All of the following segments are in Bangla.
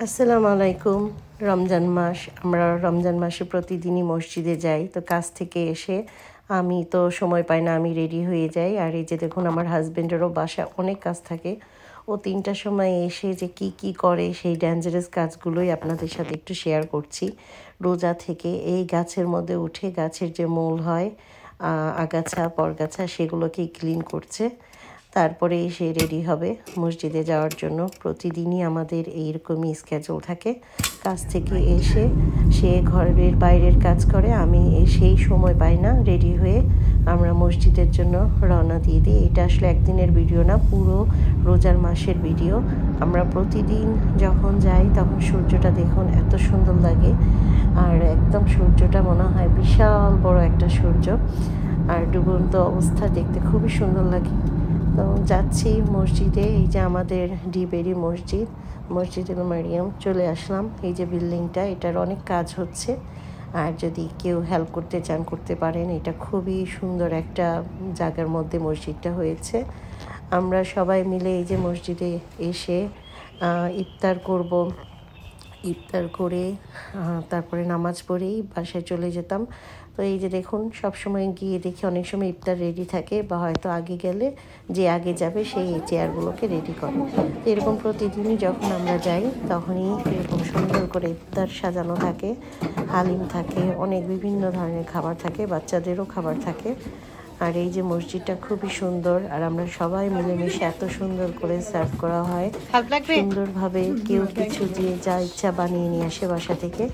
আসসালামু আলাইকুম। রমজান মাস, আমরা রমজান মাসে প্রতিদিনই মসজিদে যাই। তো কাজ থেকে এসে আমি তো সময় পাই না, আমি রেডি হয়ে যাই। আর এই যে দেখুন, আমার হাজবেন্ডেরও বাসায় অনেক কাজ থাকে। ও ৩টার সময় এসে যে কি করে সেই ডেঞ্জারাস কাজগুলোই আপনাদের সাথে একটু শেয়ার করছি। রোজা থেকে এই গাছের মধ্যে উঠে গাছের যে মূল হয়, আগাছা পরগাছা, সেগুলোকেই ক্লিন করছে। তারপরে সে রেডি হবে মসজিদে যাওয়ার জন্য। প্রতিদিনই আমাদের এইরকমই স্কেজুল থাকে। কাজ থেকে এসে সে ঘরের বাইরের কাজ করে, আমি সেই সময় পাই না, রেডি হয়ে আমরা মসজিদের জন্য রওনা দিয়ে দিই। এটা আসলে একদিনের ভিডিও না, পুরো রোজার মাসের ভিডিও। আমরা প্রতিদিন যখন যাই তখন সূর্যটা দেখুন এত সুন্দর লাগে, আর একদম সূর্যটা মনে হয় বিশাল বড় একটা সূর্য, আর ডুবন্ত অবস্থা দেখতে খুবই সুন্দর লাগে। তো যাচ্ছি মসজিদে, এই যে আমাদের ডিবেরি মসজিদ, মসজিদুল মারিয়াম। চলে আসলাম। এই যে বিল্ডিংটা, এটার অনেক কাজ হচ্ছে, আর যদি কেউ হেল্প করতে চান করতে পারেন। এটা খুবই সুন্দর একটা জায়গার মধ্যে মসজিদটা হয়েছে। আমরা সবাই মিলে এই যে মসজিদে এসে ইফতার করব। ইফতার করে তারপরে নামাজ পড়েই বাসায় চলে যেতাম। তো এই যে দেখুন, সবসময় গিয়ে দেখি অনেক সময় ইফতার রেডি থাকে, বা হয়তো আগে গেলে যে আগে যাবে সেই চেয়ারগুলোকে রেডি করে। তো এরকম প্রতিদিনই যখন আমরা যাই তখনই এরকম সুন্দর করে ইফতার সাজানো থাকে, হালিম থাকে, অনেক বিভিন্ন ধরনের খাবার থাকে, বাচ্চাদেরও খাবার থাকে। আর এই যে মসজিদটা খুবই সুন্দর, আর আমরা সবাই মিলেমিশে এত সুন্দর করে সার্ভ করা হয় সুন্দরভাবে। কেউ কিছু দিয়ে যা ইচ্ছা বানিয়ে নিয়ে আসে বাসা থেকে,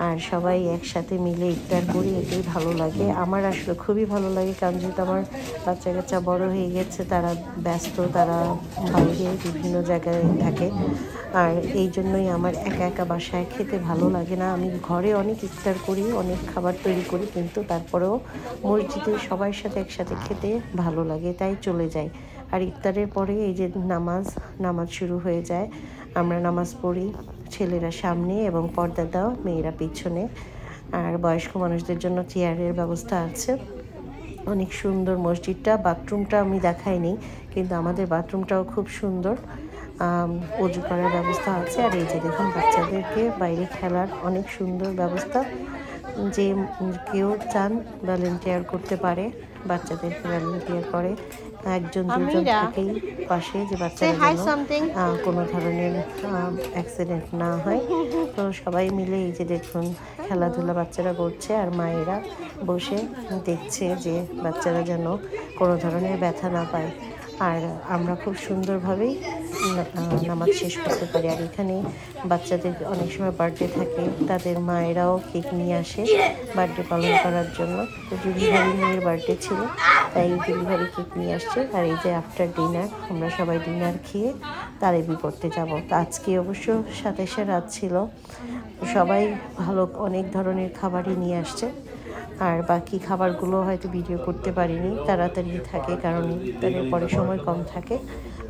আর সবাই একসাথে মিলে ইফতার করি। এটাই ভালো লাগে আমার, আসলে খুবই ভালো লাগে। কারণ যেহেতু আমার বাচ্চা কাচ্চা বড় হয়ে গেছে, তারা ব্যস্ত, তারা বাইরে বিভিন্ন জায়গায় থাকে, আর এই জন্যই আমার একা একা বাসায় খেতে ভালো লাগে না। আমি ঘরে অনেক ইফতার করি, অনেক খাবার তৈরি করি, কিন্তু তারপরেও মসজিদে সবার সাথে একসাথে খেতে ভালো লাগে, তাই চলে যাই। আর ইফতারের পরে এই যে নামাজ শুরু হয়ে যায়। আমরা নামাজ পড়ি, ছেলেরা সামনে এবং পর্দা দাও, মেয়েরা পিছনে। আর বয়স্ক মানুষদের জন্য চেয়ারের ব্যবস্থা আছে। অনেক সুন্দর মসজিদটা। বাথরুমটা আমি দেখাইনি, কিন্তু আমাদের বাথরুমটাও খুব সুন্দর। অজু করার ব্যবস্থা আছে। আর এই যে দেখুন, বাচ্চাদেরকে বাইরে খেলার অনেক সুন্দর ব্যবস্থা। যে কেউ চান ভলেন্টিয়ার করতে পারে, বাচ্চাদেরকে ভলেন্টিয়ার করে। একজন দুজন থাকেই পাশে, যে বাচ্চারা যেন কোনো ধরনের অ্যাক্সিডেন্ট না হয়। তো সবাই মিলে এই যে দেখুন খেলাধুলা বাচ্চারা করছে, আর মায়েরা বসে দেখছে যে বাচ্চারা যেন কোনো ধরনের ব্যথা না পায়। আর আমরা খুব সুন্দরভাবেই নামাজ শেষ করতে পারি। আর এখানে বাচ্চাদের অনেক সময় বার্থডে থাকে, তাদের মায়েরাও কেক নিয়ে আসে বার্থডে পালন করার জন্য। তো ডেলিভারি মেয়ের বার্থডে ছিল, তাই ডেলিভারি কেক নিয়ে আসছে। আর এই যে আফটার ডিনার, আমরা সবাই ডিনার খেয়ে তারাবি পড়তে যাব। তো আজকে অবশ্য 27 রাত ছিল, সবাই ভালো অনেক ধরনের খাবারই নিয়ে আসছে। আর বাকি খাবারগুলো হয়তো ভিডিও করতে পারিনি, তাড়াতাড়ি থাকে কারণ ইফতারের পরে সময় কম থাকে।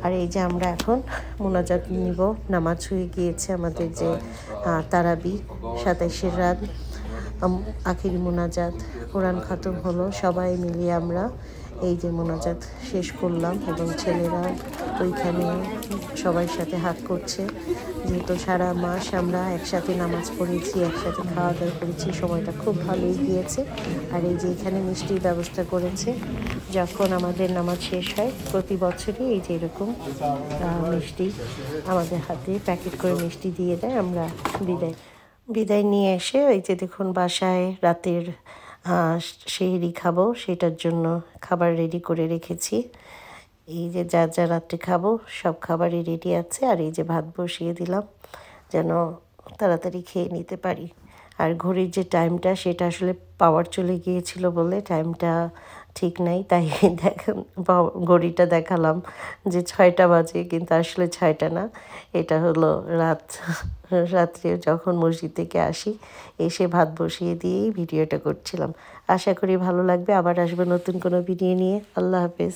আর এই যে আমরা এখন মোনাজাত নিব, নামাজ হয়ে গিয়েছে আমাদের যে তারাবি 27 রাত, আখিরি মোনাজাত, কোরআন খতম হলো। সবাই মিলিয়ে আমরা এই যে মোনাজাত শেষ করলাম, এবং ছেলেরা ওইখানে সবার সাথে হাত করছে। যেহেতু সারা মাস আমরা একসাথে নামাজ পড়েছি, একসাথে খাওয়া দাওয়া করেছি, সময়টা খুব ভালোই গিয়েছে। আর এই যে এখানে মিষ্টির ব্যবস্থা করেছে। যখন আমাদের নামাজ শেষ হয় প্রতি বছরই এই যে এরকম মিষ্টি আমাদের হাতে প্যাকেট করে মিষ্টি দিয়ে দেয়। আমরা বিদায় নিয়ে এসে এই যে দেখুন বাসায় রাতের সেহরি খাবো, সেটার জন্য খাবার রেডি করে রেখেছি। এই যে যা যা রাত্রে খাবো সব খাবারই রেডি আছে। আর এই যে ভাত বসিয়ে দিলাম যেন তাড়াতাড়ি খেয়ে নিতে পারি। আর ঘড়ির যে টাইমটা, সেটা আসলে পাওয়ার চলে গিয়েছিল বলে টাইমটা ঠিক নাই, তাই ঘড়িটা দেখালাম যে 6টা বাজে, কিন্তু আসলে 6টা না, এটা হলো রাত্রে যখন মসজিদ থেকে আসি, এসে ভাত বসিয়ে দিয়েই ভিডিওটা করছিলাম। আশা করি ভালো লাগবে। আবার আসবে নতুন কোনো ভিডিও নিয়ে। আল্লাহ হাফেজ।